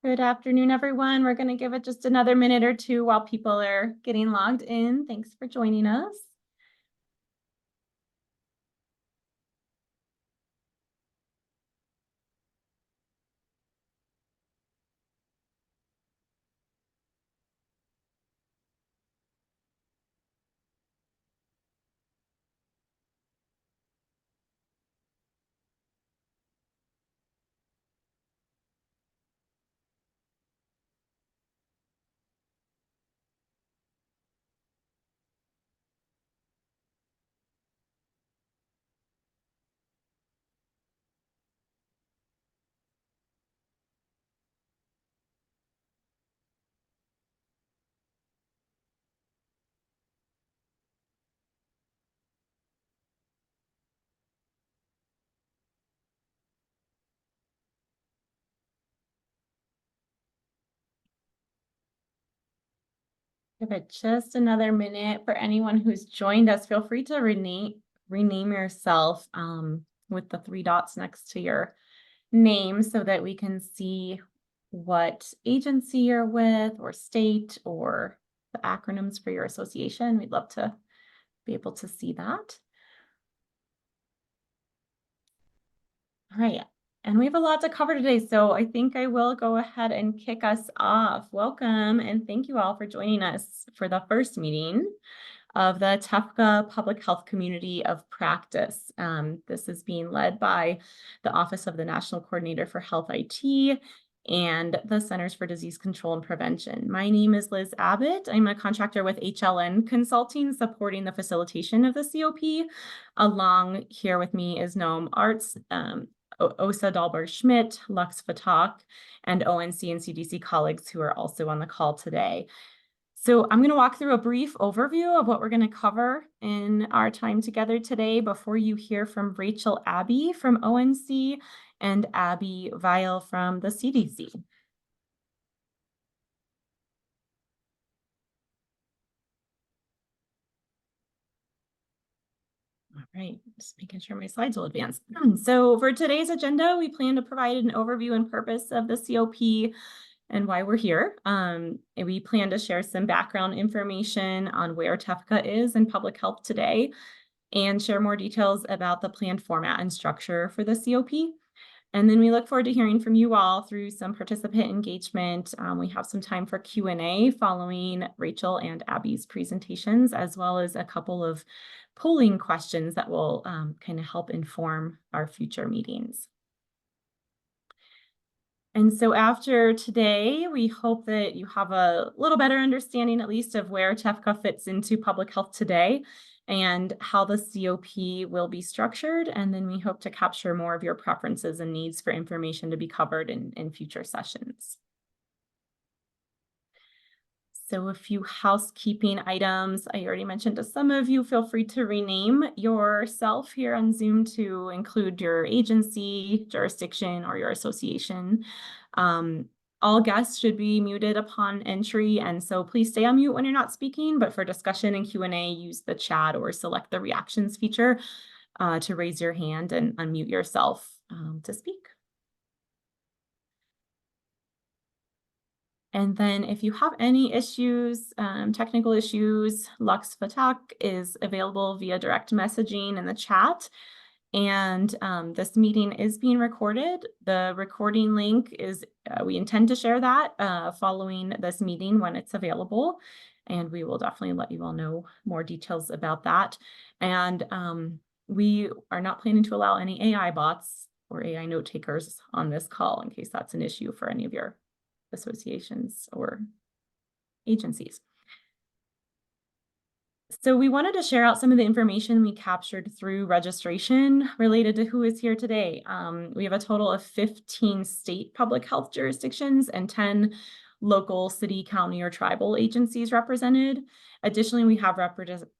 Good afternoon, everyone. We're going to give it just another minute or two while people are getting logged in. Thanks for joining us. Give it just another minute for anyone who's joined us. Feel free to rename yourself with the three dots next to your name so that we can see what agency you're with or state or the acronyms for your association. We'd love to be able to see that. All right. And we have a lot to cover today, so I think I will go ahead and kick us off. Welcome, and thank you all for joining us for the first meeting of the TEFCA Public Health Community of Practice. This is being led by the Office of the National Coordinator for Health IT and the Centers for Disease Control and Prevention. My name is Liz Abbott. I'm a contractor with HLN Consulting, supporting the facilitation of the COP. Along here with me is Noam Arts, Osa Dahlberg-Schmidt, Lux Fatak, and ONC and CDC colleagues who are also on the call today. So I'm going to walk through a brief overview of what we're going to cover in our time together today before you hear from Rachel Abbey from ONC and Abby Weil from the CDC. All right, just making sure my slides will advance. So for today's agenda, we plan to provide an overview and purpose of the COP and why we're here. And we plan to share some background information on where TEFCA is in public health today and share more details about the planned format and structure for the COP. And then we look forward to hearing from you all through some participant engagement. We have some time for Q&A following Rachel and Abby's presentations, as well as a couple of polling questions that will kind of help inform our future meetings. And so after today, we hope that you have a little better understanding, at least, of where TEFCA fits into public health today and how the COP will be structured. And then we hope to capture more of your preferences and needs for information to be covered in future sessions. So a few housekeeping items. I already mentioned to some of you, feel free to rename yourself here on Zoom to include your agency, jurisdiction, or your association. All guests should be muted upon entry, and so please stay on mute when you're not speaking, but for discussion and Q&A, use the chat or select the reactions feature to raise your hand and unmute yourself to speak. And then if you have any issues, technical issues, Lux Fatak is available via direct messaging in the chat. And this meeting is being recorded. The recording link is, we intend to share that following this meeting when it's available. And we will definitely let you all know more details about that. And we are not planning to allow any AI bots or AI note takers on this call in case that's an issue for any of your associations or agencies. So we wanted to share out some of the information we captured through registration related to who is here today. We have a total of 15 state public health jurisdictions and 10 local city, county, or tribal agencies represented. Additionally, we have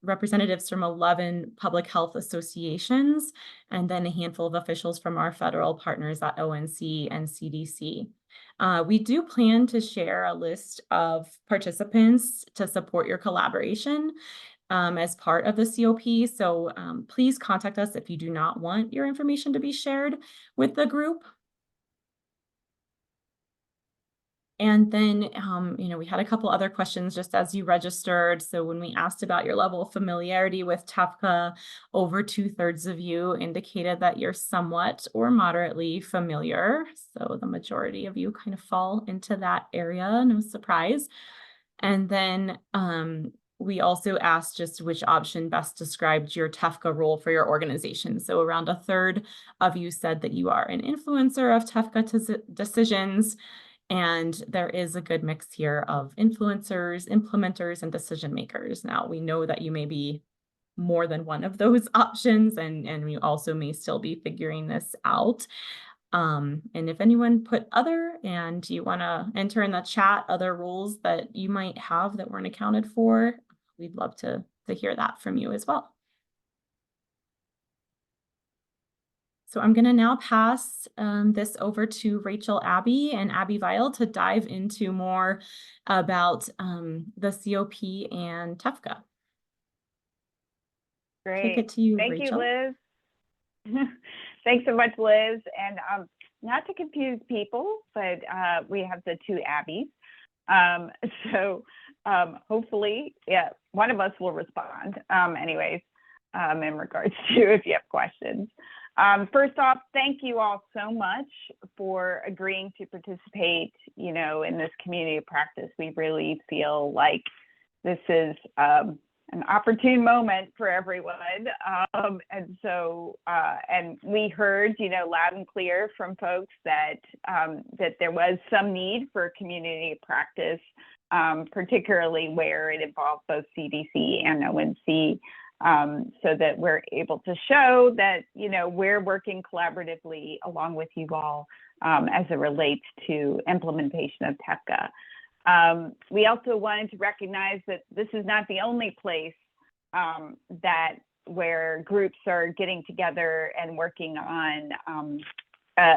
representatives from 11 public health associations, and then a handful of officials from our federal partners at ONC and CDC. We do plan to share a list of participants to support your collaboration as part of the COP. So please contact us if you do not want your information to be shared with the group. And then, we had a couple other questions just as you registered. So when we asked about your level of familiarity with TEFCA, over 2/3 of you indicated that you're somewhat or moderately familiar. So the majority of you kind of fall into that area, no surprise. And then we also asked just which option best described your TEFCA role for your organization. So around 1/3 of you said that you are an influencer of TEFCA decisions. And there is a good mix here of influencers, implementers, and decision makers. Now, we know that you may be more than one of those options, and you also may still be figuring this out. And if anyone put other, and you want to enter in the chat other roles that you might have that weren't accounted for, we'd love to hear that from you as well. So I'm going to now pass this over to Rachel Abbey and Abby Weil to dive into more about the COP and TEFCA. Great. Kick it to you, Thank Rachel. you, Liz. Thanks so much, Liz. And not to confuse people, but we have the two Abbeys. So hopefully, yeah, one of us will respond anyways, in regards to if you have questions. First off, thank you all so much for agreeing to participate, in this community of practice. We really feel like this is an opportune moment for everyone. And so, and we heard, loud and clear from folks that there was some need for community of practice, particularly where it involved both CDC and ONC. So that we're able to show that, we're working collaboratively along with you all as it relates to implementation of TEFCA. We also wanted to recognize that this is not the only place where groups are getting together and working on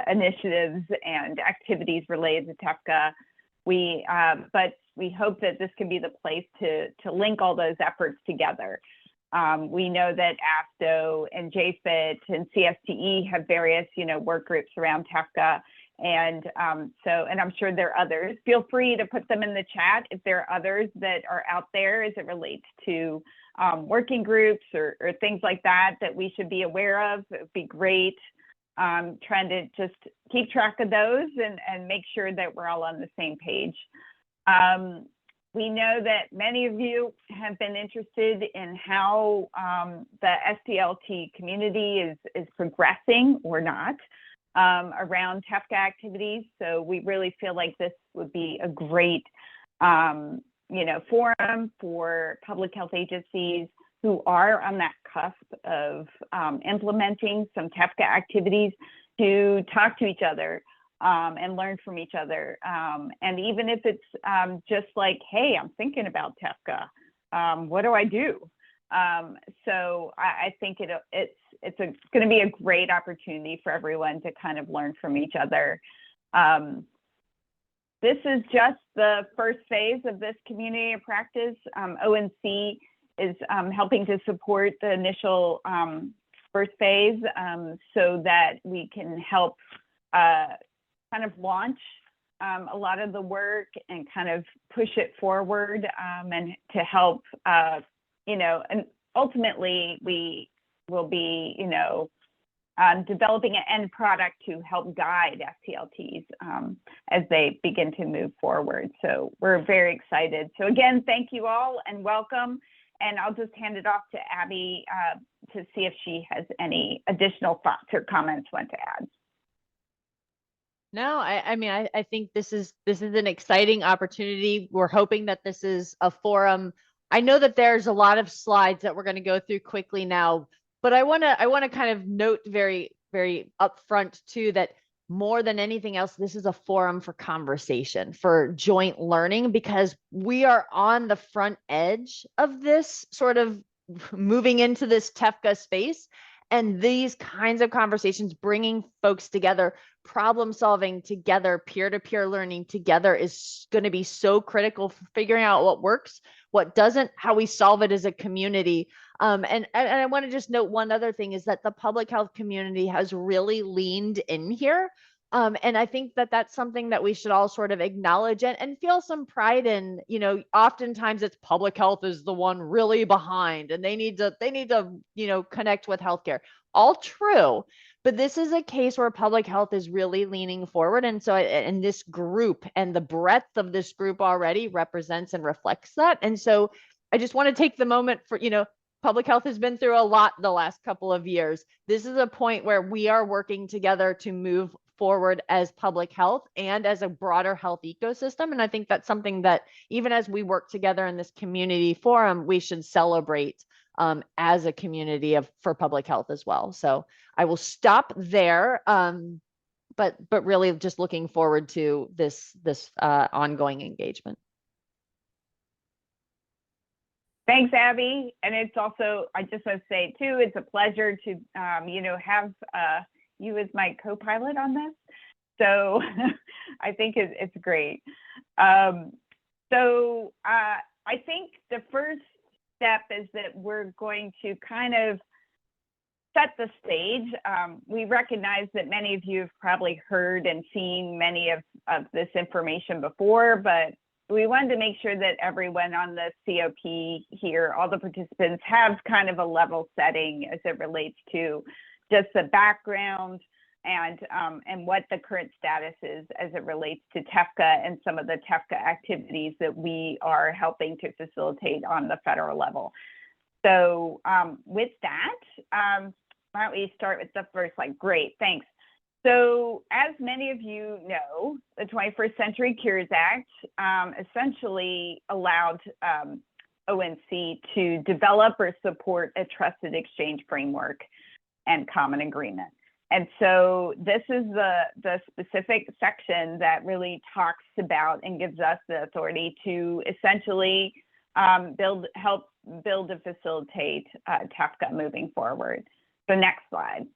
initiatives and activities related to TEFCA. But we hope that this can be the place to link all those efforts together. We know that ASTO and JFIT and CSTE have various, work groups around TEFCA. And I'm sure there are others. Feel free to put them in the chat if there are others that are out there as it relates to working groups or things like that we should be aware of. It would be great. Trying to just keep track of those and make sure that we're all on the same page. We know that many of you have been interested in how the SDLT community is progressing or not around TEFCA activities. So we really feel like this would be a great, forum for public health agencies who are on that cusp of implementing some TEFCA activities to talk to each other. And learn from each other. And even if it's just like, hey, I'm thinking about TEFCA, what do I do? So I think it's going to be a great opportunity for everyone to kind of learn from each other. This is just the first phase of this community of practice. ONC is helping to support the initial first phase so that we can help kind of launch a lot of the work and kind of push it forward and to help, and ultimately we will be, developing an end product to help guide STLTs as they begin to move forward. So we're very excited. So again, thank you all and welcome. And I'll just hand it off to Abby to see if she has any additional thoughts or comments want to add. No, I think this is an exciting opportunity. We're hoping that this is a forum. I know that there's a lot of slides that we're going to go through quickly now, but I want to kind of note very, very upfront too that more than anything else, this is a forum for conversation, for joint learning, because we are on the front edge of this sort of moving into this TEFCA space. And these kinds of conversations, bringing folks together, problem solving together, peer-to-peer learning together is going to be so critical for figuring out what works, what doesn't, how we solve it as a community. And I want to just note one other thing is that the public health community has really leaned in here. And I think that that's something that we should all sort of acknowledge and feel some pride in. You know, oftentimes it's public health is the one really behind, and they need to, you know, connect with healthcare. All true. But this is a case where public health is really leaning forward. And so, and this group and the breadth of this group already represents and reflects that. And so I just want to take the moment for, you know, public health has been through a lot the last couple of years. This is a point where we are working together to move forward as public health and as a broader health ecosystem. And I think that's something that even as we work together in this community forum, we should celebrate as a community for public health as well. So I will stop there. But really just looking forward to this ongoing engagement. Thanks, Abby. And it's also, I just want to say too, it's a pleasure to, you know, have you as my co-pilot on this. So I think it's great. So I think the first step is that we're going to kind of set the stage. We recognize that many of you have probably heard and seen many of this information before, but we wanted to make sure that everyone on the COP here, all the participants, have kind of a level setting as it relates to just the background and what the current status is as it relates to TEFCA and some of the TEFCA activities that we are helping to facilitate on the federal level. So with that, why don't we start with the first slide? Great, thanks. So as many of you know, the 21st Century Cures Act essentially allowed ONC to develop or support a trusted exchange framework and common agreement. And so this is the specific section that really talks about and gives us the authority to essentially help build and facilitate TEFCA moving forward. So next slide.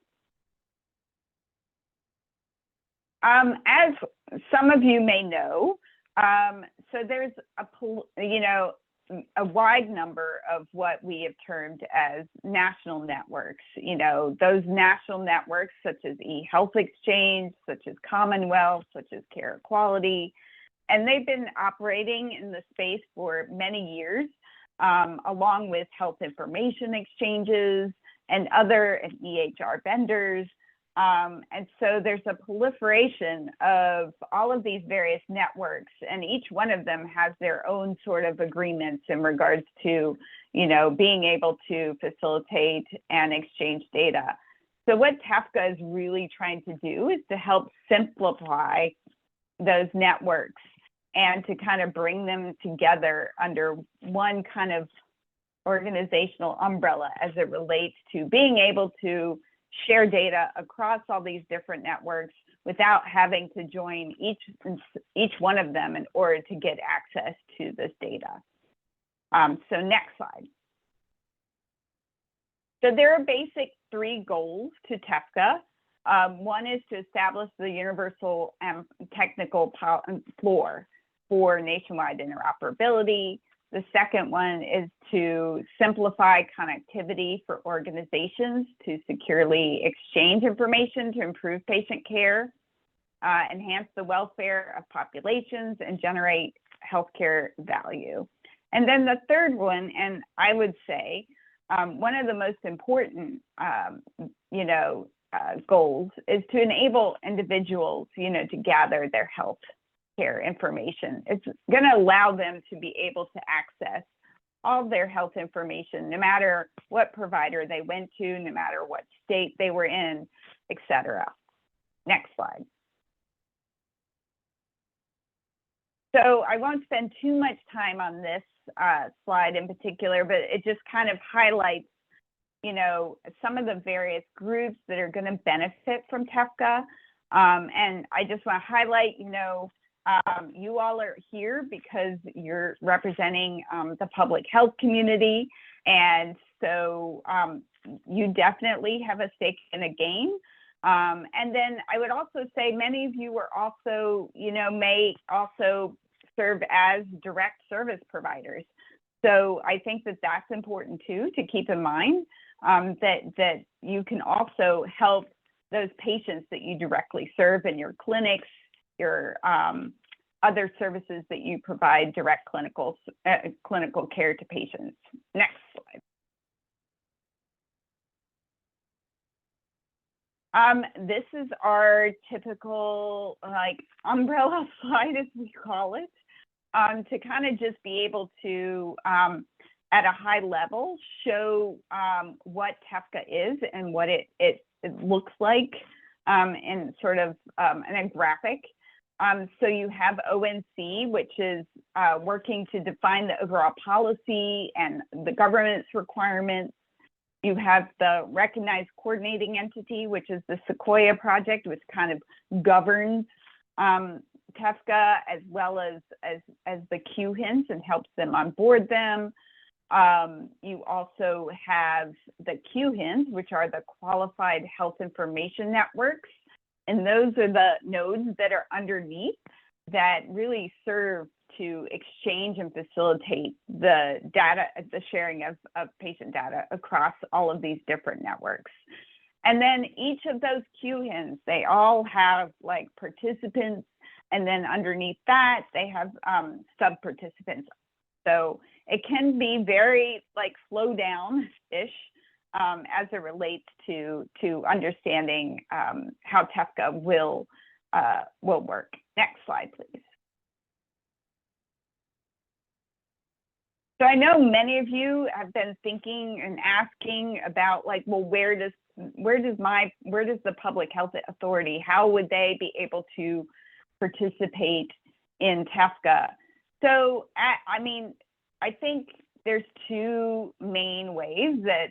As some of you may know, so there's a wide number of what we have termed as national networks. You know, those national networks such as eHealth Exchange, such as Commonwealth, such as Care Equality, and they've been operating in the space for many years, along with health information exchanges and other EHR vendors. And so there's a proliferation of all of these various networks, and each one of them has their own sort of agreements in regards to, you know, being able to facilitate and exchange data. So what TEFCA is really trying to do is to help simplify those networks and to kind of bring them together under one kind of organizational umbrella as it relates to being able to share data across all these different networks without having to join each one of them in order to get access to this data. So next slide. So there are basic 3 goals to TEFCA. One is to establish the universal technical floor for nationwide interoperability. The second one is to simplify connectivity for organizations to securely exchange information to improve patient care, enhance the welfare of populations, and generate healthcare value. And then the third one, and I would say one of the most important, goals is to enable individuals, to gather their health care information. It's going to allow them to be able to access all of their health information, no matter what provider they went to, no matter what state they were in, etc. Next slide. So I won't spend too much time on this slide in particular, but it just kind of highlights, some of the various groups that are going to benefit from TEFCA. And I just want to highlight, you all are here because you're representing the public health community. And so you definitely have a stake in a game. And then I would also say many of you are also, may also serve as direct service providers. So I think that that's important too, to keep in mind that you can also help those patients that you directly serve in your clinics, your other services that you provide direct clinical care to patients. Next slide. This is our typical like umbrella slide, as we call it, to kind of just be able to, at a high level, show what TEFCA is and what it looks like in sort of in a graphic. So you have ONC, which is working to define the overall policy and the government's requirements. You have the recognized coordinating entity, which is the Sequoia project, which kind of governs TEFCA as well as the QHINs and helps them onboard them. You also have the QHINs, which are the Qualified Health Information Networks. And those are the nodes that are underneath that really serve to exchange and facilitate the data, the sharing of patient data across all of ththese different networks. And then each of those QHINs, they all have like participants, and then underneath that, they have sub-participants. So it can be very like slow down-ish as it relates to understanding how TEFCA will work. Next slide, please. So I know many of you have been thinking and asking about like, well, where does the Public Health Authority, how would they be able to participate in TEFCA? So I mean, I think there's two main ways that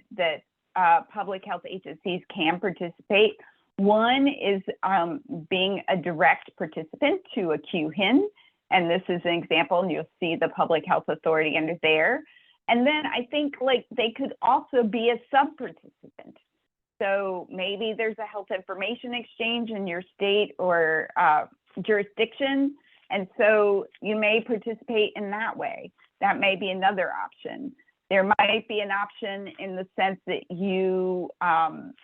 public health agencies can participate. One is being a direct participant to a QHIN. And this is an example, and you'll see the Public Health Authority under there. And then I think like they could also be a sub-participant. So maybe there's a health information exchange in your state or jurisdiction. And so you may participate in that way. That may be another option. There might be an option in the sense that you might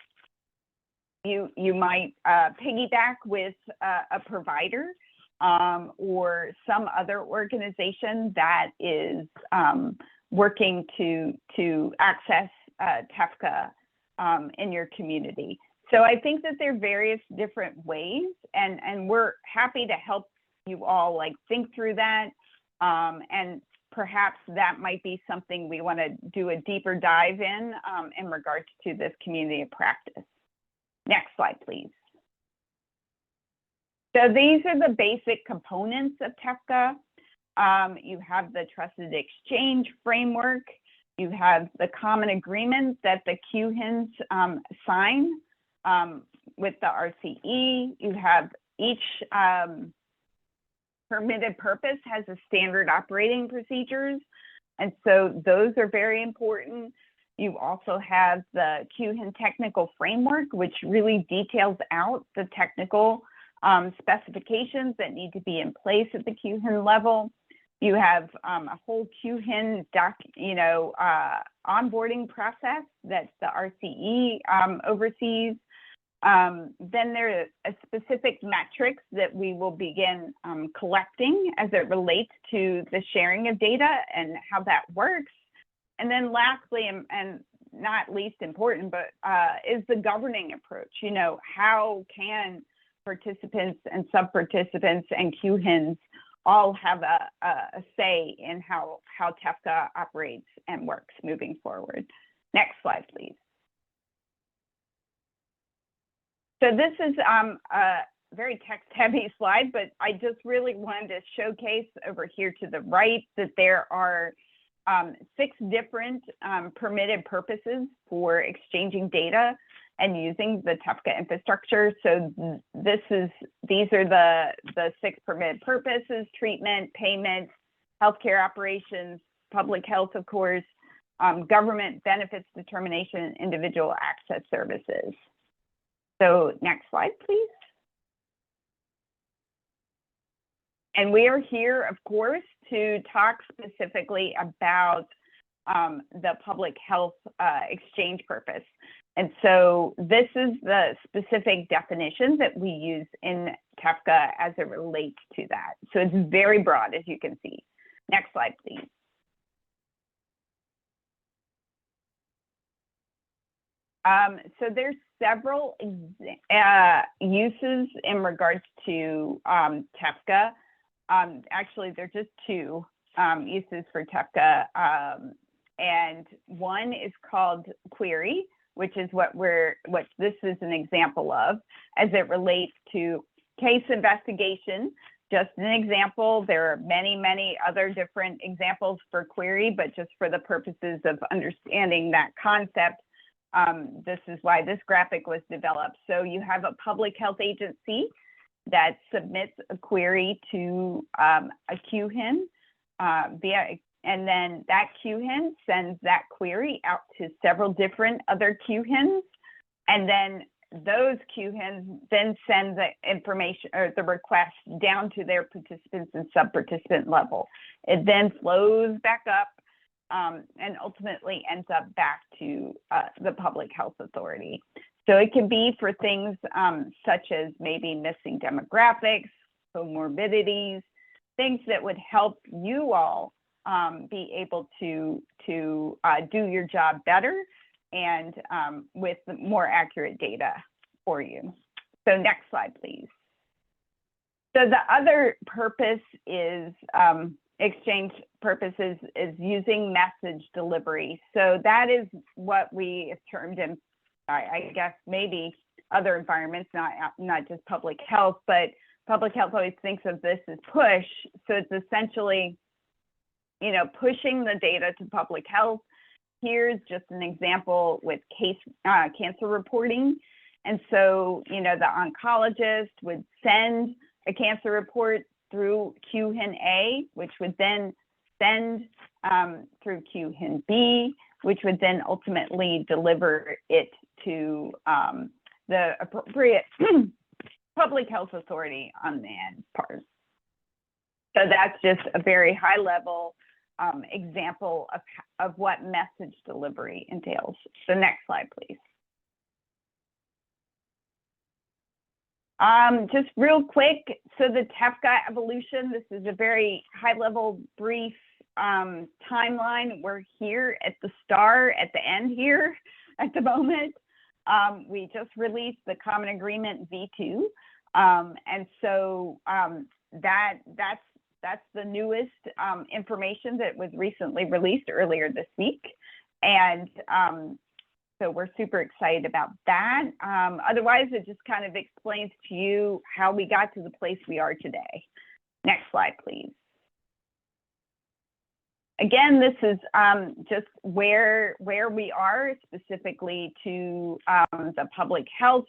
piggyback with a provider or some other organization that is working to access TEFCA in your community. So I think that there are various different ways, and we're happy to help you all like think through that. And perhaps that might be something we want to do a deeper dive in regards to this community of practice. Next slide, please. So these are the basic components of TEFCA. You have the trusted exchange framework. You have the common agreement that the QHINs sign with the RCE. You have each permitted purpose has a standard operating procedures. And so those are very important. You also have the QHIN technical framework, which really details out the technical specifications that need to be in place at the QHIN level. You have a whole QHIN onboarding process that the RCE oversees. Then there are specific metrics that we will begin collecting as it relates to the sharing of data and how that works. And then lastly, and not least important, but is the governing approach. You know, how can participants and sub-participants and QHINs all have a say in how TEFCA operates and works moving forward. Next slide, please. So this is a very text-heavy slide, but I just really wanted to showcase over here to the right that there are 6 different permitted purposes for exchanging data and using the TEFCA infrastructure. So these are the 6 permitted purposes: treatment, payment, healthcare operations, public health, of course, government benefits determination, individual access services. So next slide, please. And we are here, of course, to talk specifically about the public health exchange purpose. And so this is the specific definition that we use in TEFCA as it relates to that. So it's very broad, as you can see. Next slide, please. So there's several uses in regards to TEFCA. Actually, there's just two uses for TEFCA. And one is called query, which is what this is an example of as it relates to case investigation. Just an example. There are many, many other different examples for query, but just for the purposes of understanding that concept, this is why this graphic was developed. So you have a public health agency that submits a query to a QHIN and then that QHIN sends that query out to several different other QHINs, and then those QHINs then send the information or the request down to their participants and sub-participant level. It then flows back up and ultimately ends up back to the public health authority. So it can be for things such as maybe missing demographics, comorbidities, things that would help you all be able to do your job better and with more accurate data for you. So next slide, please. So the other purpose is exchange purposes is using message delivery. So that is what we have termed in, I guess, maybe other environments, not just public health, but public health always thinks of this as push. So it's essentially, you know, pushing the data to public health. Here's just an example with cancer reporting. And so, you know, the oncologist would send a cancer report through QHIN A, which would then send through QHIN B, which would then ultimately deliver it to the appropriate public health authority on the end part. So that's just a very high level example of what message delivery entails. So next slide, please. Just real quick, so the TEFCA evolution, this is a very high level, brief timeline. We're here at the star, at the end here at the moment. We just released the Common Agreement V2. And so that's the newest information that was recently released earlier this week. And so we're super excited about that. Otherwise, it just kind of explains to you how we got to the place we are today. Next slide, please. Again, this is just where we are specifically to the public health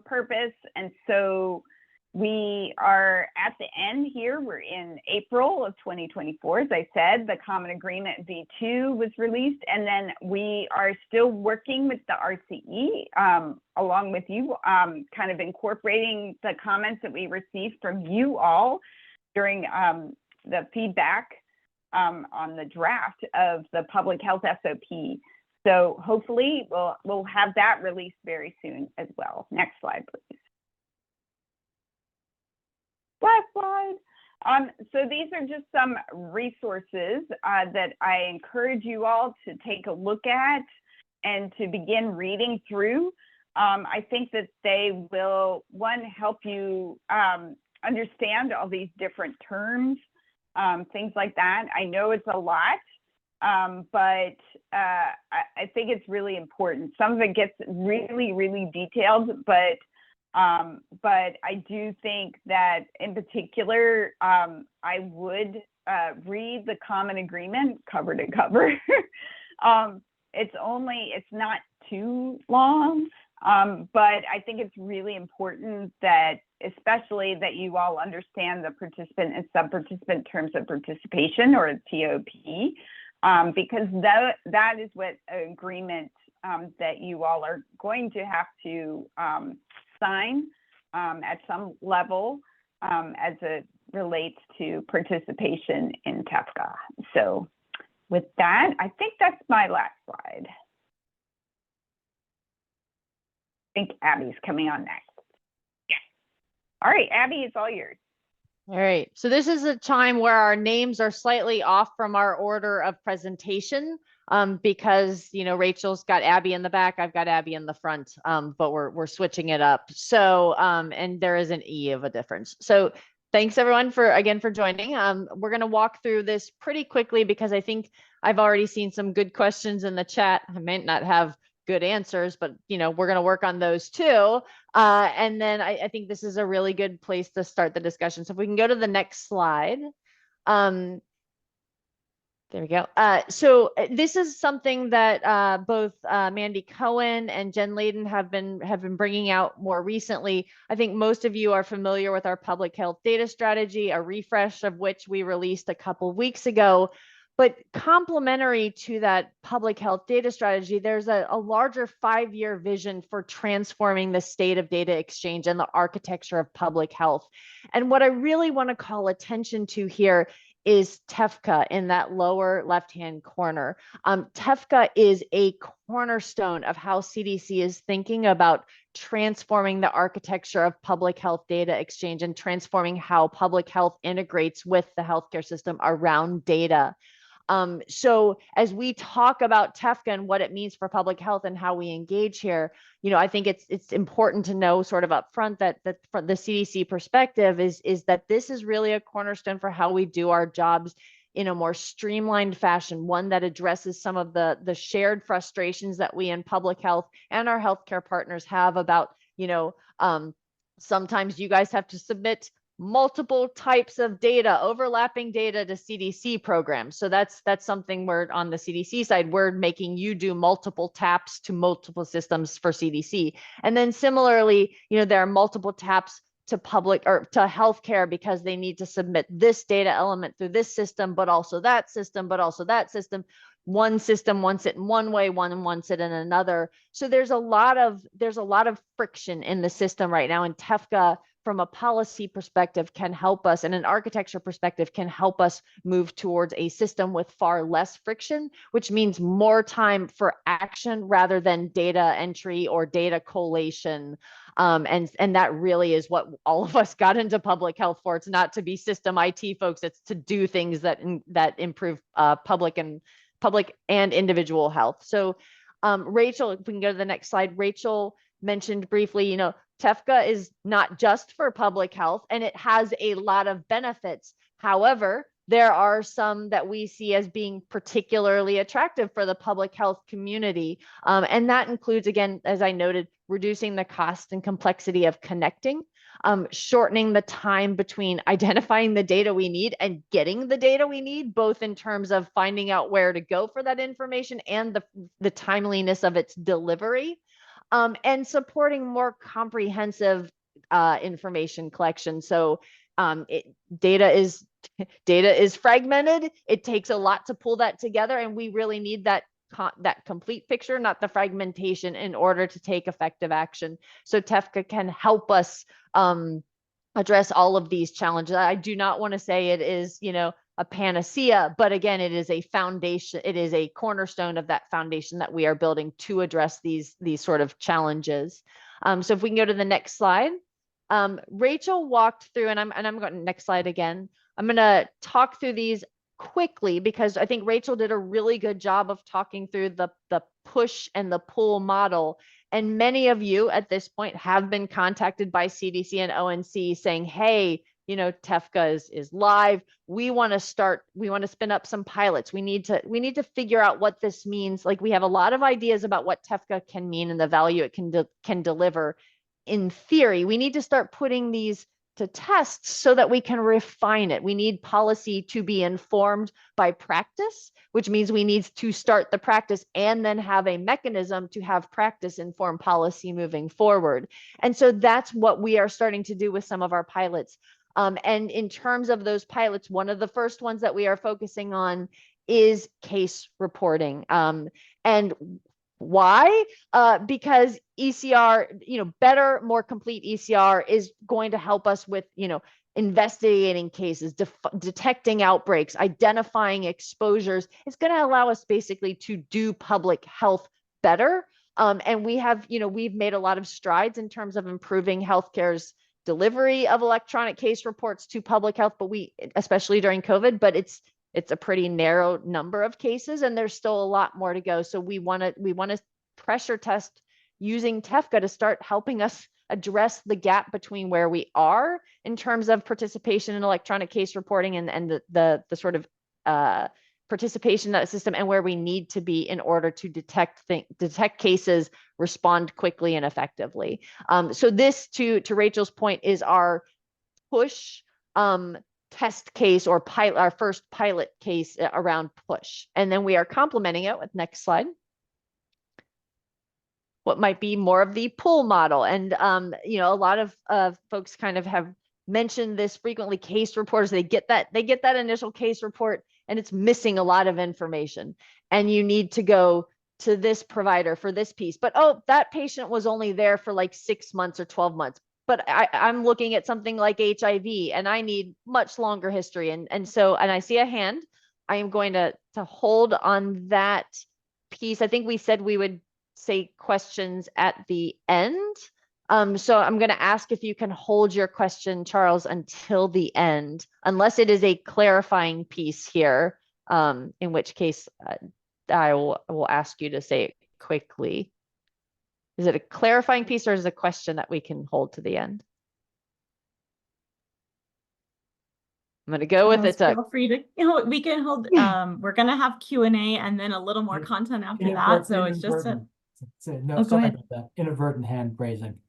purpose. And so we are at the end here. We're in April of 2024. As I said, the Common Agreement V2 was released, and then we are still working with the RCE along with you, kind of incorporating the comments that we received from you all during the feedback on the draft of the public health SOP. So hopefully we'll have that released very soon as well. Next slide, please. Last slide. So these are just some resources that I encourage you all to take a look at and to begin reading through. I think that they will, one, help you understand all these different terms, things like that. I know it's a lot, but I think it's really important. Some of it gets really, really detailed, but I do think that in particular, I would read the Common Agreement cover to cover. It's not too long, but I think it's really important that, especially that you all understand the participant and sub-participant terms of participation, or TOP, because that is what agreement that you all are going to have to sign at some level as it relates to participation in TEFCA. So with that, I think that's my last slide. think Abby's coming on next. Yeah. All right, Abby, it's all yours. All right, so this is a time where our names are slightly off from our order of presentation, because Rachel's got Abby in the back, I've got Abby in the front, but we're switching it up. So and there is an E of a difference. So thanks everyone for joining. We're going to walk through this pretty quickly because I think I've already seen some good questions in the chat. I might not have good answers, but we're going to work on those too. And then I think this is a really good place to start the discussion. So if we can go to the next slide. There we go. So this is something that both Mandy Cohen and Jen Layden have been bringing out more recently. I think most of you are familiar with our public health data strategy, a refresh of which we released a couple of weeks ago. But complementary to that public health data strategy, there's a larger 5-year vision for transforming the state of data exchange and the architecture of public health. And what I really want to call attention to here is TEFCA in that lower left-hand corner. TEFCA is a cornerstone of how CDC is thinking about transforming the architecture of public health data exchange and transforming how public health integrates with the healthcare system around data. So as we talk about TEFCA and what it means for public health and how we engage here, I think it's important to know sort of upfront that from the CDC perspective is that this is really a cornerstone for how we do our jobs in a more streamlined fashion, one that addresses some of the shared frustrations that we in public health and our healthcare partners have about, sometimes you guys have to submit multiple types of data, overlapping data to CDC programs. So that's something where on the CDC side, we're making you do multiple taps to multiple systems for CDC. And then similarly, there are multiple taps to public or to healthcare because they need to submit this data element through this system, but also that system, but also that system. One system wants it in one way, one wants it in another. So there's a lot of friction in the system right now, and TEFCA from a policy perspective can help us, and an architecture perspective can help us move towards a system with far less friction, which means more time for action rather than data entry or data collation. And that really is what all of us got into public health for. It's not to be system IT folks, it's to do things that improve public and individual health. So Rachel, if we can go to the next slide, Rachel mentioned briefly, TEFCA is not just for public health, and it has a lot of benefits. However, there are some that we see as being particularly attractive for the public health community. And that includes, again, as I noted, reducing the cost and complexity of connecting, shortening the time between identifying the data we need and getting the data we need, both in terms of finding out where to go for that information and the timeliness of its delivery. And supporting more comprehensive information collection. So data is fragmented. It takes a lot to pull that together, and we really need that complete picture, not the fragmentation, in order to take effective action. So TEFCA can help us address all of these challenges. I do not want to say it is, a panacea, but again, it is a foundation. It is a cornerstone of that foundation that we are building to address these sort of challenges. So if we can go to the next slide, Rachel walked through, and I'm going to next slide again. I'm going to talk through these quickly because I think Rachel did a really good job of talking through the push and the pull model. And many of you at this point have been contacted by CDC and ONC saying, hey, TEFCA is live. We want to spin up some pilots. We need to figure out what this means. Like, we have a lot of ideas about what TEFCA can mean and the value it can deliver. In theory, we need to start putting these to test so that we can refine it. We need policy to be informed by practice, which means we need to start the practice and then have a mechanism to have practice inform policy moving forward. And so that's what we are starting to do with some of our pilots. And in terms of those pilots, one of the first ones that we are focusing on is case reporting. And why? Because ECR, better, more complete ECR is going to help us with, investigating cases, detecting outbreaks, identifying exposures. It's going to allow us basically to do public health better. And we have, we've made a lot of strides in terms of improving healthcare's delivery of electronic case reports to public health, but especially during COVID, but it's a pretty narrow number of cases and there's still a lot more to go. So we want to pressure test using TEFCA to start helping us address the gap between where we are in terms of participation in electronic case reporting and the sort of participation in that system and where we need to be in order to detect cases, respond quickly and effectively. So this, to Rachel's point, is our push test case or pilot, our first pilot case around push. And then we are complementing it with, next slide, what might be more of the pull model. And a lot of folks kind of have mentioned this frequently. Case reporters, they get that initial case report and it's missing a lot of information, and you need to go to this provider for this piece, but oh, that patient was only there for like 6 months or 12 months, but I'm looking at something like HIV and I need much longer history. And I see a hand. I am going to hold on that piece. I think we said we would say questions at the end. So I'm going to ask if you can hold your question, Charles, until the end, unless it is a clarifying piece here, in which case I will ask you to say it quickly. Is it a clarifying piece or is it a question that we can hold to the end? I'm going to go with it. Feel free to, we can hold, we're going to have Q&A and then a little more content after that. So it's just sorry about that. Inadvertent hand raising.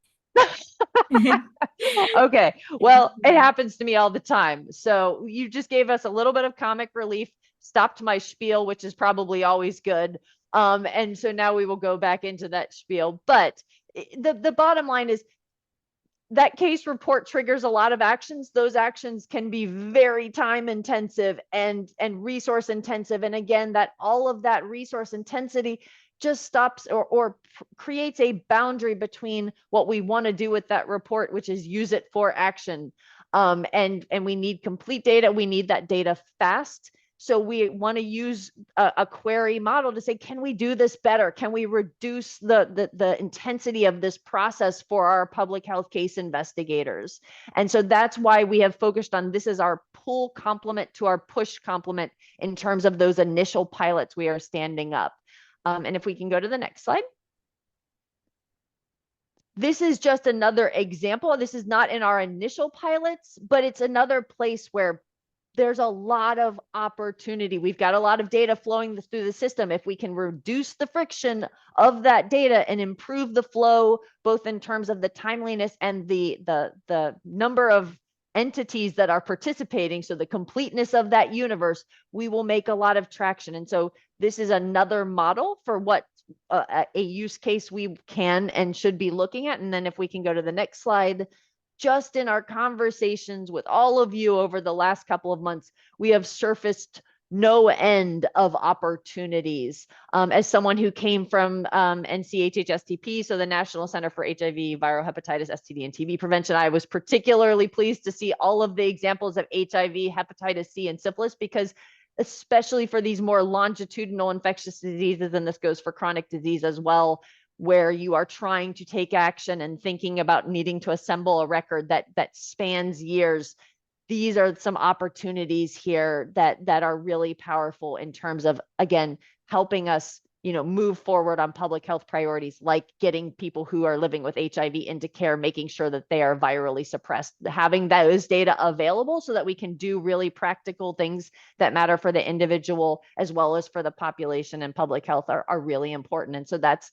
Okay, well, it happens to me all the time. So you just gave us a little bit of comic relief, stopped my spiel, which is probably always good. And so now we will go back into that spiel. But the bottom line is that case report triggers a lot of actions. Those actions can be very time intensive and resource intensive. And again, that all of that resource intensity just stops or creates a boundary between what we want to do with that report, which is use it for action. And we need complete data. We need that data fast. So we want to use a query model to say, can we do this better? Can we reduce the intensity of this process for our public health case investigators? And so that's why we have focused on this as our pull complement to our push complement in terms of those initial pilots we are standing up. And if we can go to the next slide. This is just another example. This is not in our initial pilots, but it's another place where there's a lot of opportunity. We've got a lot of data flowing through the system. If we can reduce the friction of that data and improve the flow, both in terms of the timeliness and the number of entities that are participating, so the completeness of that universe, we will make a lot of traction. And so this is another model for what a use case we can and should be looking at. And then if we can go to the next slide, just in our conversations with all of you over the last couple of months, we have surfaced no end of opportunities. As someone who came from NCHH-STP, so the National Center for HIV, Viral Hepatitis, STD, and TB Prevention, I was particularly pleased to see all of the examples of HIV, hepatitis C, and syphilis, because especially for these more longitudinal infectious diseases, and this goes for chronic disease as well, where you are trying to take action and thinking about needing to assemble a record that spans years. These are some opportunities here that are really powerful in terms of, again, helping us, move forward on public health priorities, like getting people who are living with HIV into care, making sure that they are virally suppressed, having those data available so that we can do really practical things that matter for the individual as well as for the population, and public health are really important. And so that's,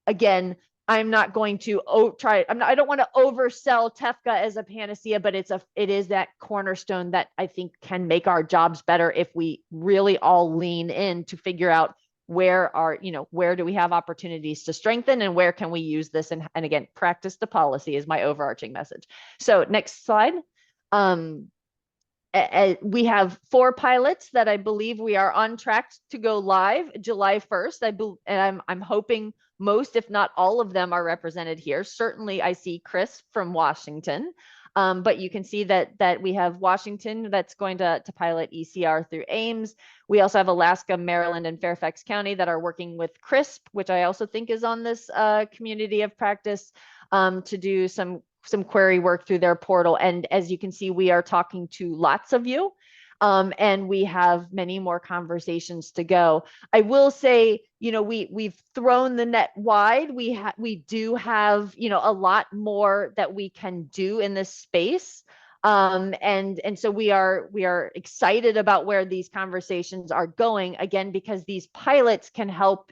again, I'm not going to I don't want to oversell TEFCA as a panacea, but it is that cornerstone that I think can make our jobs better if we really all lean in to figure out where do we have opportunities to strengthen and where can we use this, and again, practice the policy is my overarching message. So next slide. We have 4 pilots that I believe we are on track to go live July 1st. And I'm hoping most, if not all of them, are represented here. Certainly I see Chris from Washington. But you can see that we have Washington that's going to pilot ECR through Ames. We also have Alaska, Maryland, and Fairfax County that are working with CRISP, which I also think is on this community of practice, to do some query work through their portal. And as you can see, we are talking to lots of you. And we have many more conversations to go. I will say, we've thrown the net wide. We do have, a lot more that we can do in this space. And so we are excited about where these conversations are going, again, because these pilots can help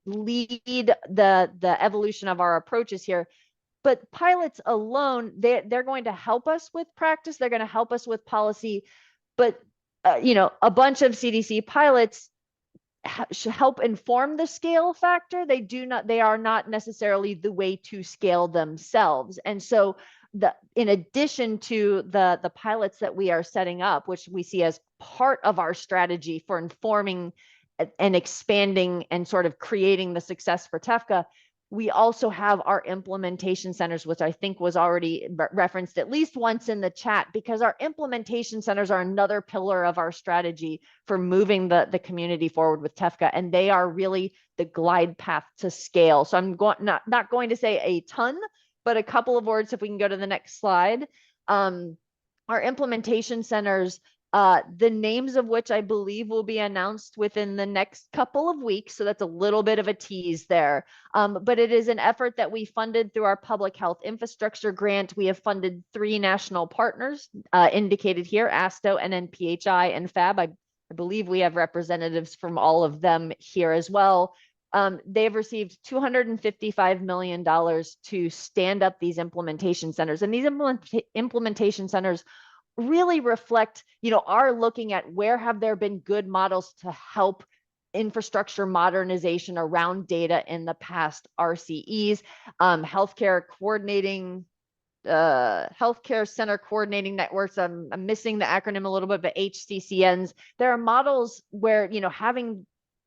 lead the evolution of our approaches here. But pilots alone, they're going to help us with practice. They're going to help us with policy. But a bunch of CDC pilots should help inform the scale factor. They are not necessarily the way to scale themselves. And so in addition to the pilots that we are setting up, which we see as part of our strategy for informing and expanding and sort of creating the success for TEFCA, we also have our implementation centers, which I think was already referenced at least once in the chat, because our implementation centers are another pillar of our strategy for moving the community forward with TEFCA, and they are really the glide path to scale. So I'm not going to say a ton, but a couple of words if we can go to the next slide. Our implementation centers, the names of which I believe will be announced within the next couple of weeks. So that's a little bit of a tease there. But it is an effort that we funded through our public health infrastructure grant. We have funded 3 national partners indicated here, ASTO, NNPHI, and FAB. I believe we have representatives from all of them here as well. They've received $255 million to stand up these implementation centers. And these implementation centers really reflect, are looking at where have there been good models to help infrastructure modernization around data in the past. RCEs, healthcare center coordinating networks. I'm missing the acronym a little bit, but HCCNs. There are models where, having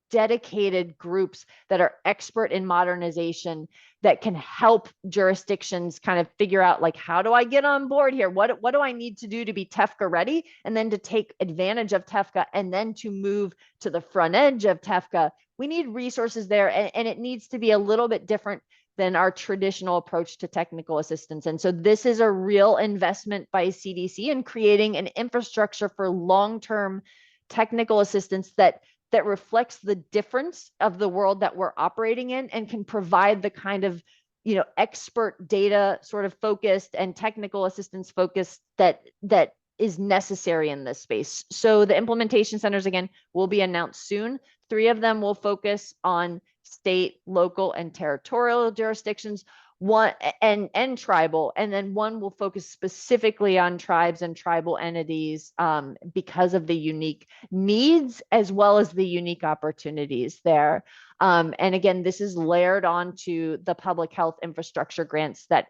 dedicated groups that are expert in modernization that can help jurisdictions kind of figure out, like, how do I get on board here? What do I need to do to be TEFCA ready? And then to take advantage of TEFCA and then to move to the front edge of TEFCA. We need resources there, and it needs to be a little bit different than our traditional approach to technical assistance. And so this is a real investment by CDC in creating an infrastructure for long-term technical assistance that reflects the difference of the world that we're operating in and can provide the kind of, expert data sort of focused and technical assistance focused that is necessary in this space. So the implementation centers, again, will be announced soon. 3 of them will focus on state, local, and territorial jurisdictions, one and tribal, and then one will focus specifically on tribes and tribal entities because of the unique needs as well as the unique opportunities there. And again, this is layered onto the public health infrastructure grants that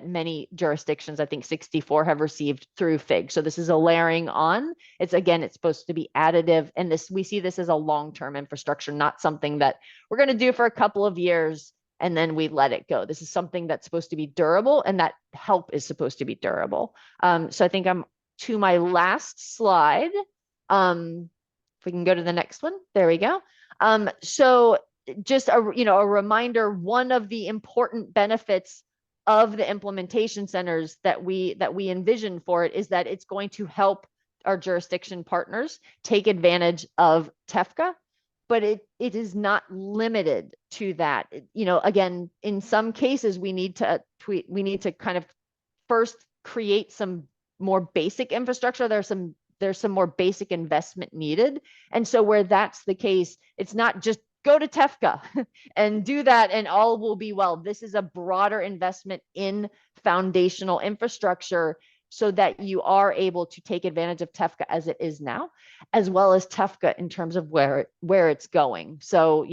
many jurisdictions, I think 64, have received through FIG. So this is a layering on. It's supposed to be additive, and we see this as a long-term infrastructure, not something that we're going to do for a couple of years and then we let it go. This is something that's supposed to be durable, and that help is supposed to be durable. So I think I'm to my last slide. If we can go to the next one, there we go. So just a reminder, one of the important benefits of the implementation centers that we envision for it is that it's going to help our jurisdiction partners take advantage of TEFCA. But it is not limited to that. Again, in some cases, we need to kind of first create some more basic infrastructure. There's some more basic investment needed. And so where that's the case, it's not just go to TEFCA and do that and all will be well. This is a broader investment in foundational infrastructure so that you are able to take advantage of TEFCA as it is now, as well as TEFCA in terms of where it's going. So,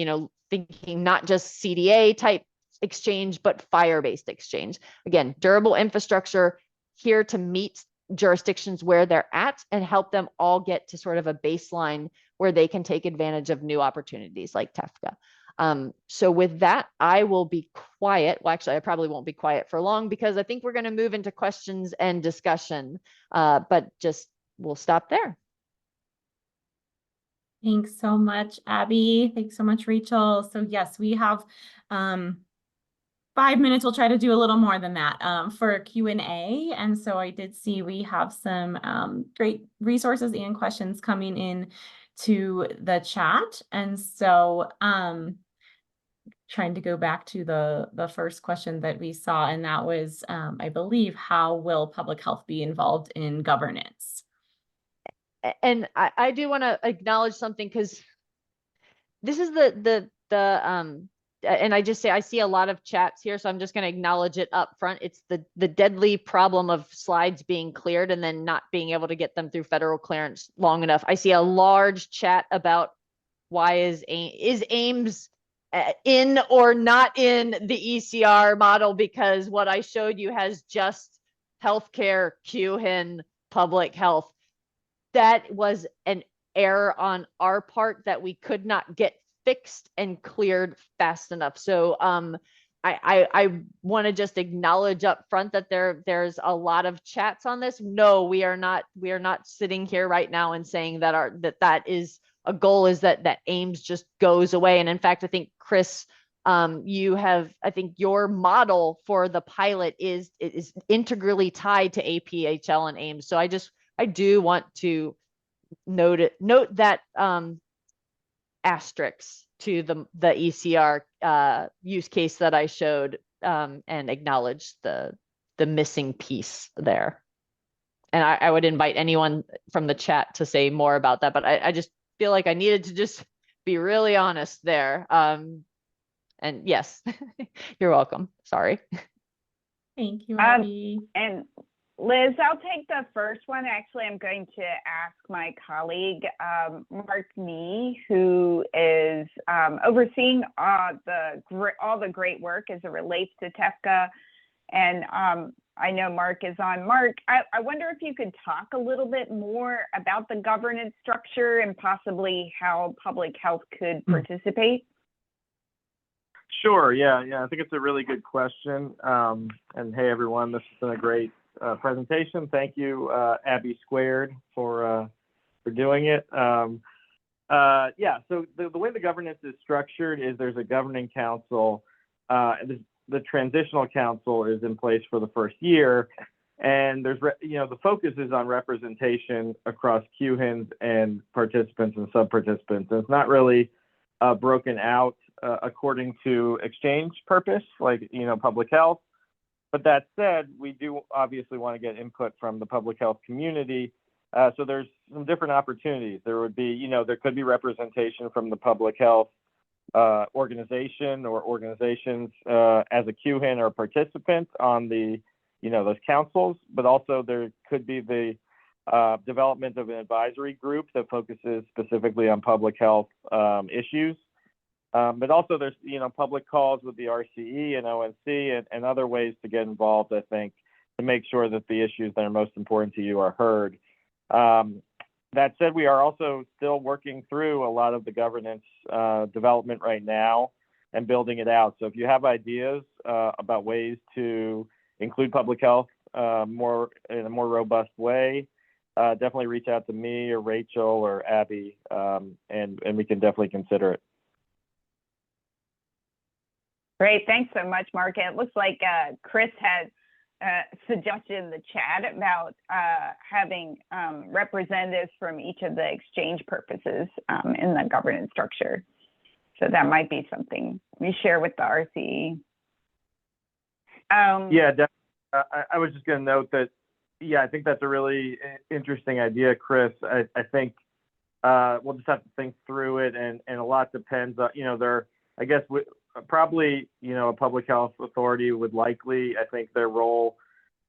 thinking not just CDA type exchange, but FHIR-based exchange. Again, durable infrastructure here to meet jurisdictions where they're at and help them all get to sort of a baseline where they can take advantage of new opportunities like TEFCA. So with that, I will be quiet. Well, actually, I probably won't be quiet for long because I think we're going to move into questions and discussion, but just we'll stop there. Thanks so much, Abby. Thanks so much, Rachel. So yes, we have 5 minutes. We'll try to do a little more than that for Q&A. And so I did see we have some great resources and questions coming in to the chat. And so trying to go back to the first question that we saw, and that was, I believe, how will public health be involved in governance? And I do want to acknowledge something, because this is and I just say I see a lot of chats here, so I'm just going to acknowledge it up front. It's the deadly problem of slides being cleared and then not being able to get them through federal clearance long enough. I see a large chat about why is AIMS in or not in the ECR model, because what I showed you has just healthcare, QHIN, public health. That was an error on our part that we could not get fixed and cleared fast enough. So I want to just acknowledge up front that there's a lot of chats on this. No, we are not sitting here right now and saying that that is a goal, is that AIMS just goes away. And in fact, I think Chris, I think your model for the pilot is integrally tied to APHL and AIMS. So I do want to note that asterisk to the ECR use case that I showed, and acknowledge the missing piece there. And I would invite anyone from the chat to say more about that, but I just feel like I needed to just be really honest there. And yes, you're welcome. Sorry. Thank you, Abby. And Liz, I'll take the first one. Actually, I'm going to ask my colleague, Mark Nee, who is overseeing all the great work as it relates to TEFCA. And I know Mark is on. Mark, I wonder if you could talk a little bit more about the governance structure and possibly how public health could participate. Sure. Yeah. I think it's a really good question. And hey, everyone, this has been a great presentation. Thank you, Abby Squared, for doing it. Yeah. So the way the governance is structured is there's a governing council. The transitional council is in place for the first year, and there's the focus is on representation across QHINs and participants and sub-participants. And it's not really broken out according to exchange purpose, like public health. But that said, we do obviously want to get input from the public health community. So there's some different opportunities. There would be, there could be representation from the public health organization or organizations as a QHIN or participant on the, those councils. But also there could be the development of an advisory group that focuses specifically on public health issues. But also there's, public calls with the RCE and ONC and other ways to get involved, I think, to make sure that the issues that are most important to you are heard. That said, we are also still working through a lot of the governance development right now and building it out. So if you have ideas about ways to include public health in a more robust way, definitely reach out to me or Rachel or Abby, and we can definitely consider it. Great. Thanks so much, Mark. And it looks like Chris has suggested in the chat about having representatives from each of the exchange purposes in the governance structure. So that might be something we share with the RCE. Yeah, definitely. I was just going to note that, I think that's a really interesting idea, Chris. I think we'll just have to think through it, and a lot depends on, I guess, probably, a public health authority would likely, I think their role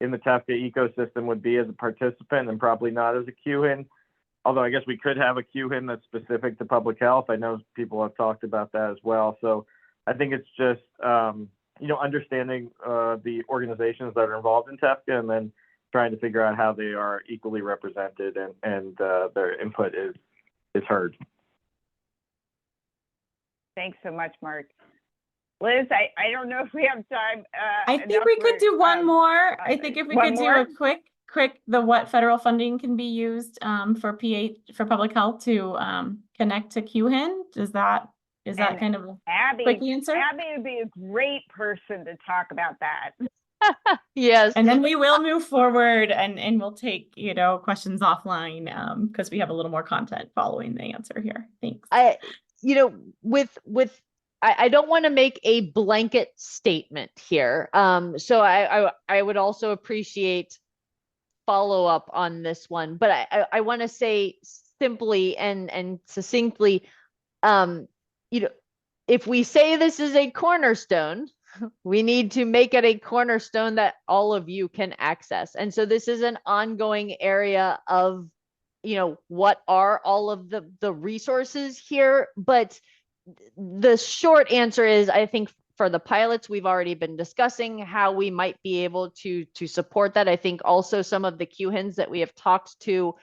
in the TEFCA ecosystem would be as a participant and probably not as a QHIN. Although I guess we could have a QHIN that's specific to public health. I know people have talked about that as well. So I think it's just, understanding the organizations that are involved in TEFCA and then trying to figure out how they are equally represented and their input is heard. Thanks so much, Mark. Liz, I don't know if we have time. I think we could do one more. I think if we one could do more? a quick the what federal funding can be used for public health to connect to QHIN. Is that And kind of a Abby, quick answer? Abby would be a great person to talk about that. Yes. And then we will move forward and we'll take, questions offline because we have a little more content following the answer here. Thanks. I don't want to make a blanket statement here. So I would also appreciate follow up on this one, but I want to say simply and succinctly, if we say this is a cornerstone, we need to make it a cornerstone that all of you can access. And so this is an ongoing area of, what are all of the resources here? But the short answer is, I think for the pilots, we've already been discussing how we might be able to support that. I think also some of the QHINs that we have talked to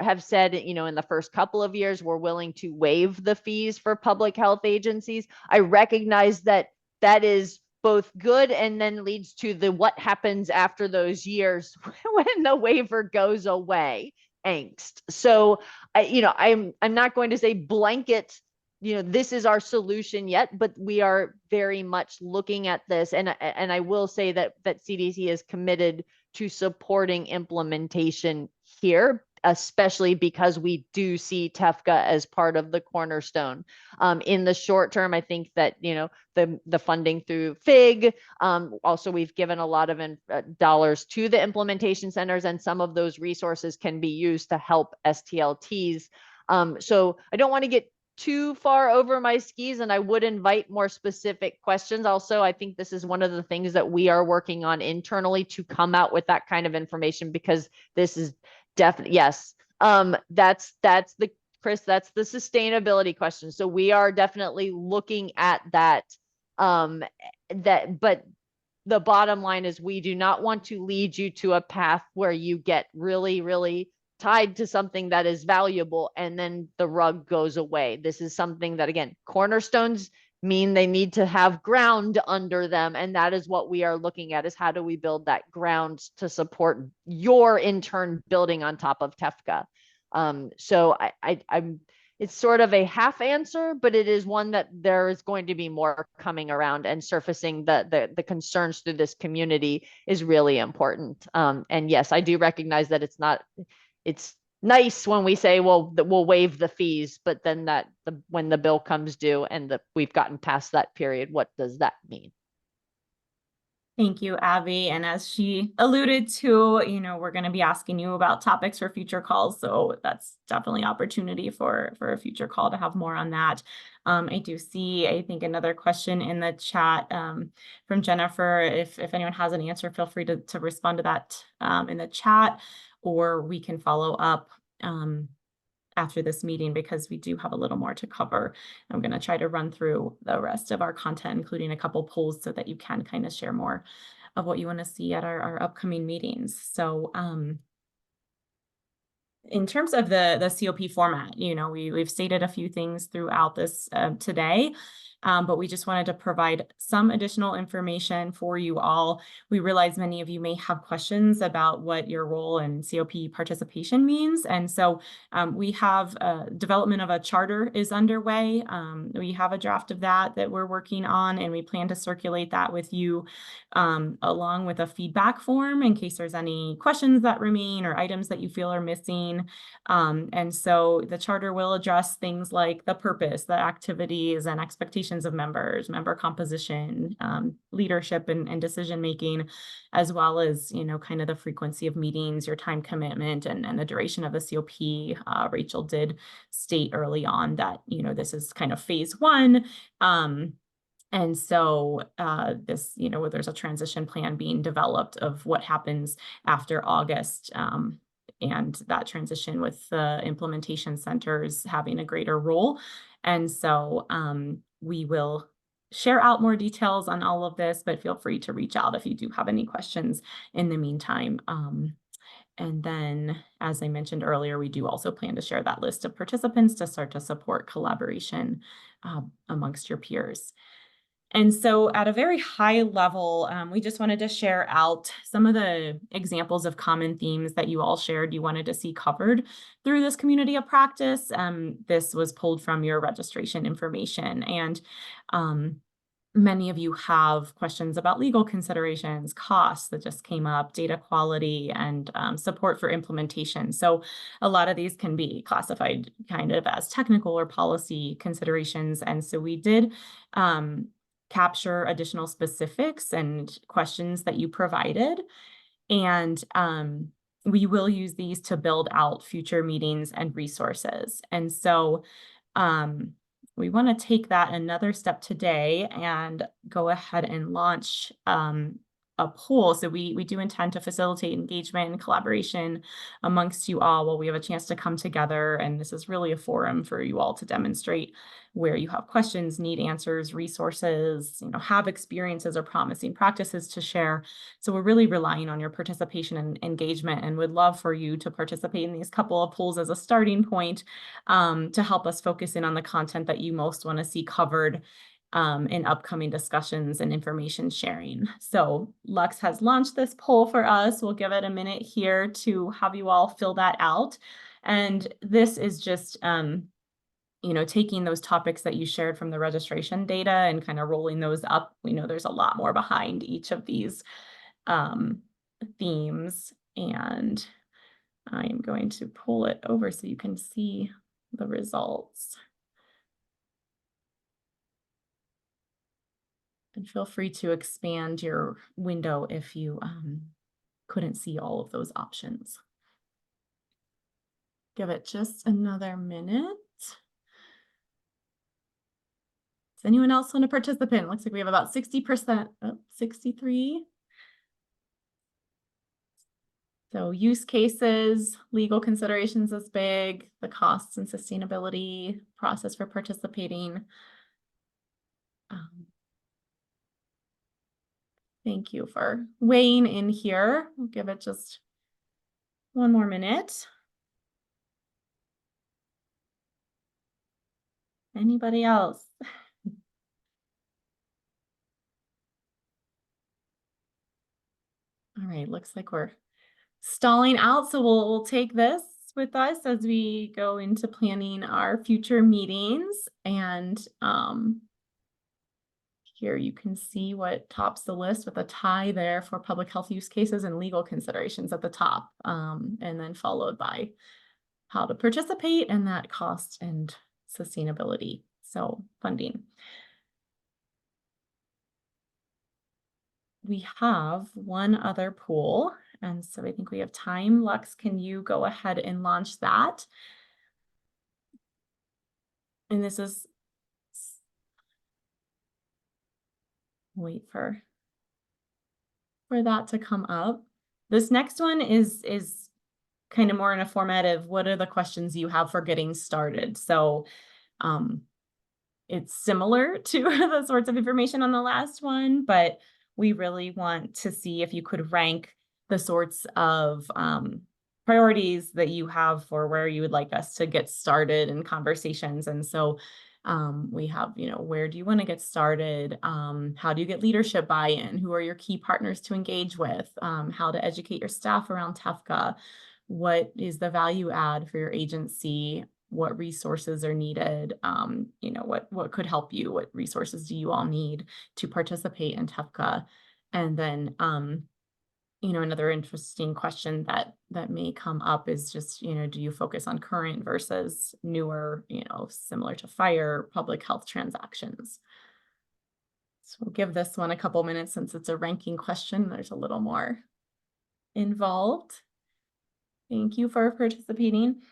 have said, in the first couple of years, we're willing to waive the fees for public health agencies. I recognize that is both good and then leads to the what happens after those years when the waiver goes away angst. So I'm not going to say blanket, this is our solution yet, but we are very much looking at this. And I will say that CDC is committed to supporting implementation here, especially because we do see TEFCA as part of the cornerstone. In the short term, I think that, the funding through FIG, also we've given a lot of dollars to the implementation centers, and some of those resources can be used to help STLTs. So I don't want to get too far over my skis, and I would invite more specific questions. Also, I think this is one of the things that we are working on internally to come out with that kind of information, because this is definitely, yes, that's the Chris, that's the sustainability question. So we are definitely looking at that. But the bottom line is, we do not want to lead you to a path where you get really, really tied to something that is valuable and then the rug goes away. This is something that, again, cornerstones mean they need to have ground under them. And that is what we are looking at, is how do we build that ground to support your in turn building on top of TEFCA. So I'm it's sort of a half answer, but it is one that there is going to be more coming around, and surfacing the concerns through this community is really important. And yes, I do recognize that it's nice when we say, well, we'll waive the fees, but then when the bill comes due and we've gotten past that period, what does that mean? Thank you, Abby. And as she alluded to, we're going to be asking you about topics for future calls. So that's definitely opportunity for a future call to have more on that. I do see, I think, another question in the chat from Jennifer. If anyone has an answer, feel free to respond to that in the chat, or we can follow up after this meeting, because we do have a little more to cover. I'm going to try to run through the rest of our content, including a couple polls, so that you can kind of share more of what you want to see at our upcoming meetings. So in terms of the COP format, we've stated a few things throughout this today. But we just wanted to provide some additional information for you all. We realize many of you may have questions about what your role in COP participation means. And so we have development of a charter is underway. We have a draft of that we're working on, and we plan to circulate that with you along with a feedback form in case there's any questions that remain or items that you feel are missing. And so the charter will address things like the purpose, the activities and expectations of members, member composition, leadership and decision-making, as well as, kind of the frequency of meetings, your time commitment, and the duration of the COP. Rachel did state early on that, this is kind of phase one. And so this, there's a transition plan being developed of what happens after August. And that transition with the implementation centers having a greater role. And so we will share out more details on all of this, but feel free to reach out if you do have any questions in the meantime. And then, as I mentioned earlier, we do also plan to share that list of participants to start to support collaboration amongst your peers. And so at a very high level, we just wanted to share out some of the examples of common themes that you all shared you wanted to see covered through this community of practice. This was pulled from your registration information, and many of you have questions about legal considerations, costs that just came up, data quality, and support for implementation. So a lot of these can be classified kind of as technical or policy considerations. And so we did capture additional specifics and questions that you provided. And we will use these to build out future meetings and resources. And so we want to take that another step today and go ahead and launch a poll. So we do intend to facilitate engagement and collaboration amongst you all while we have a chance to come together. And this is really a forum for you all to demonstrate where you have questions, need answers, resources, have experiences or promising practices to share. So we're really relying on your participation and engagement, and would love for you to participate in these couple of polls as a starting point to help us focus in on the content that you most want to see covered in upcoming discussions and information sharing. So Lux has launched this poll for us. We'll give it a minute here to have you all fill that out. And this is just taking those topics that you shared from the registration data and kind of rolling those up. We know there's a lot more behind each of these themes, and I'm going to pull it over so you can see the results. And feel free to expand your window if you couldn't see all of those options. Give it just another minute. Does anyone else want to participate? Looks like we have about 60%, 63. So use cases, legal considerations is big, the costs and sustainability, process for participating. Thank you for weighing in here. We'll give it just one more minute. Anybody else? All right, looks like we're stalling out, so we'll take this with us as we go into planning our future meetings. And here you can see what tops the list with a tie there for public health use cases and legal considerations at the top, and then followed by how to participate and that cost and sustainability, so funding. We have one other pool, and so I think we have time. Lux, can you go ahead and launch that? And this is, wait for that to come up. This next one is kind of more in a format of what are the questions you have for getting started. So it's similar to the sorts of information on the last one, but we really want to see if you could rank the sorts of priorities that you have for where you would like us to get started in conversations. And so we have, where do you want to get started? How do you get leadership buy-in? Who are your key partners to engage with? How to educate your staff around TEFCA? What is the value add for your agency? What resources are needed? What could help you? What resources do you all need to participate in TEFCA? And then, another interesting question that may come up is just, do you focus on current versus newer, similar to fire, public health transactions? So we'll give this one a couple minutes since it's a ranking question. There's a little more involved. Thank you for participating.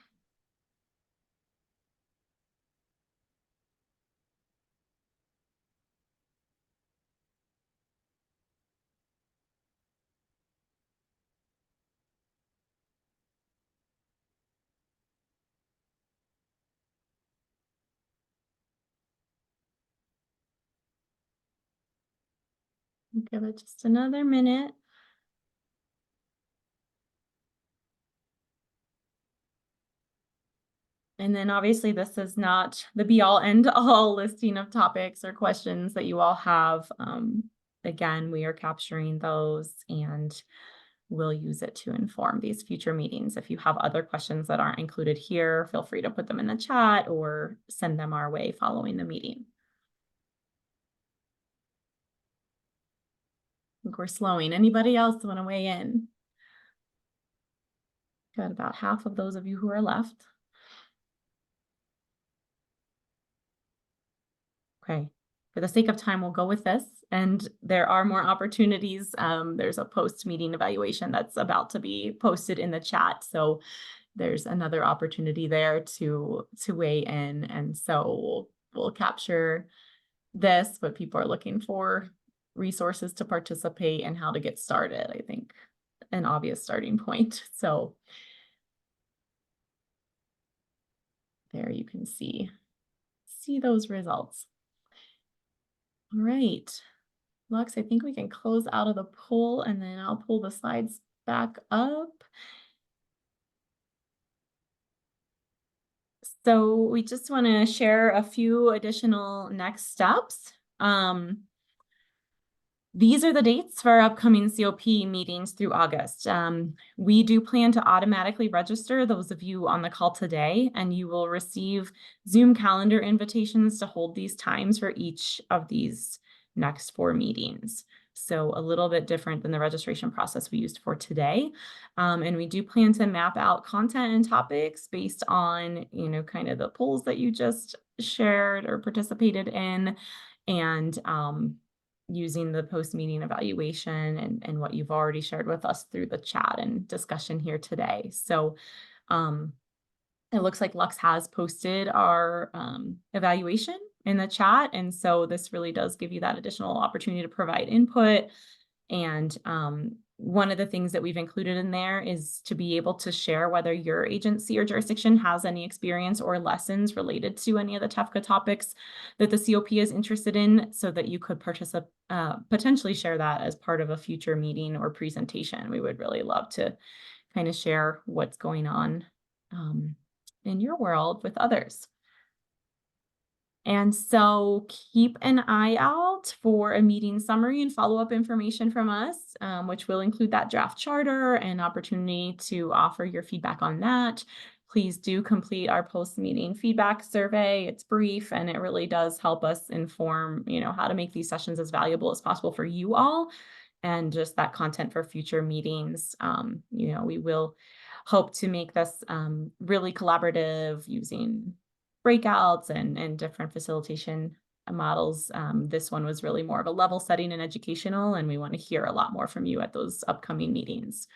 Give it just another minute. And then obviously this is not the be all end all listing of topics or questions that you all have. Again, we are capturing those and we'll use it to inform these future meetings. If you have other questions that aren't included here, feel free to put them in the chat or send them our way following the meeting. I think we're slowing. Anybody else want to weigh in? Got about half of those of you who are left. Okay, for the sake of time, we'll go with this. And there are more opportunities. There's a post-meeting evaluation that's about to be posted in the chat. So there's another opportunity there to weigh in. And so we'll capture this, but people are looking for resources to participate and how to get started. I think an obvious starting point. So there you can see those results. All right, Lux, I think we can close out of the poll and then I'll pull the slides back up. So we just want to share a few additional next steps. These are the dates for our upcoming COP meetings through August. We do plan to automatically register those of you on the call today, and you will receive Zoom calendar invitations to hold these times for each of these next 4 meetings. So a little bit different than the registration process we used for today. And we do plan to map out content and topics based on, kind of the polls that you just shared or participated in, and using the post-meeting evaluation and what you've already shared with us through the chat and discussion here today. So it looks like Lux has posted our evaluation in the chat. And so this really does give you that additional opportunity to provide input. And one of the things that we've included in there is to be able to share whether your agency or jurisdiction has any experience or lessons related to any of the TEFCA topics that the COP is interested in, so that you could potentially share that as part of a future meeting or presentation. We would really love to kind of share what's going on in your world with others. And so keep an eye out for a meeting summary and follow-up information from us, which will include that draft charter and opportunity to offer your feedback on that. Please do complete our post-meeting feedback survey. It's brief and it really does help us inform, how to make these sessions as valuable as possible for you all, and just that content for future meetings. We will hope to make this really collaborative using breakouts and different facilitation models. This one was really more of a level setting and educational, and we want to hear a lot more from you at those upcoming meetings.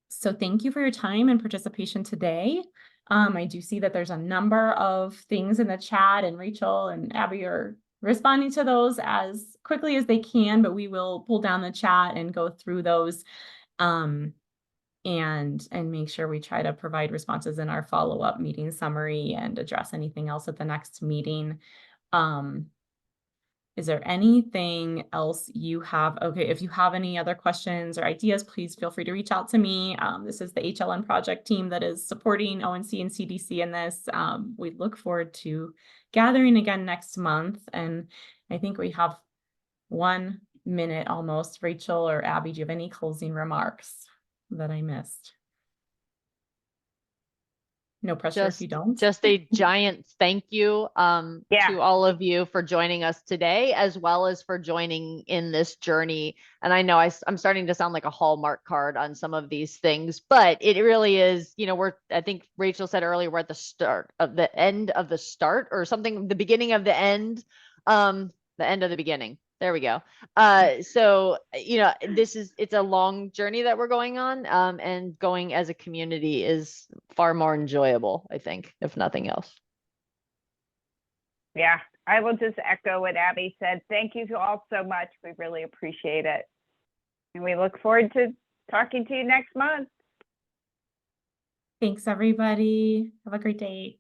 So thank you for your time and participation today. I do see that there's a number of things in the chat, and Rachel and Abby are responding to those as quickly as they can, but we will pull down the chat and go through those and make sure we try to provide responses in our follow-up meeting summary and address anything else at the next meeting. Is there anything else you have? Okay, if you have any other questions or ideas, please feel free to reach out to me. This is the HLN project team that is supporting ONC and CDC in this. We look forward to gathering again next month. And I think we have 1 minute almost. Rachel or Abby, do you have any closing remarks that I missed? No pressure if you don't. Just a giant thank you to all of you for joining us today, as well as for joining in this journey. And I know I'm starting to sound like a Hallmark card on some of these things, but it really is, I think Rachel said earlier, we're at the start of the end of the start, or something, the beginning of the end, the end of the beginning. There we go. So, it's a long journey that we're going on, and going as a community is far more enjoyable, I think, if nothing else. Yeah, I will just echo what Abby said. Thank you all so much. We really appreciate it. And we look forward to talking to you next month. Thanks, everybody. Have a great day.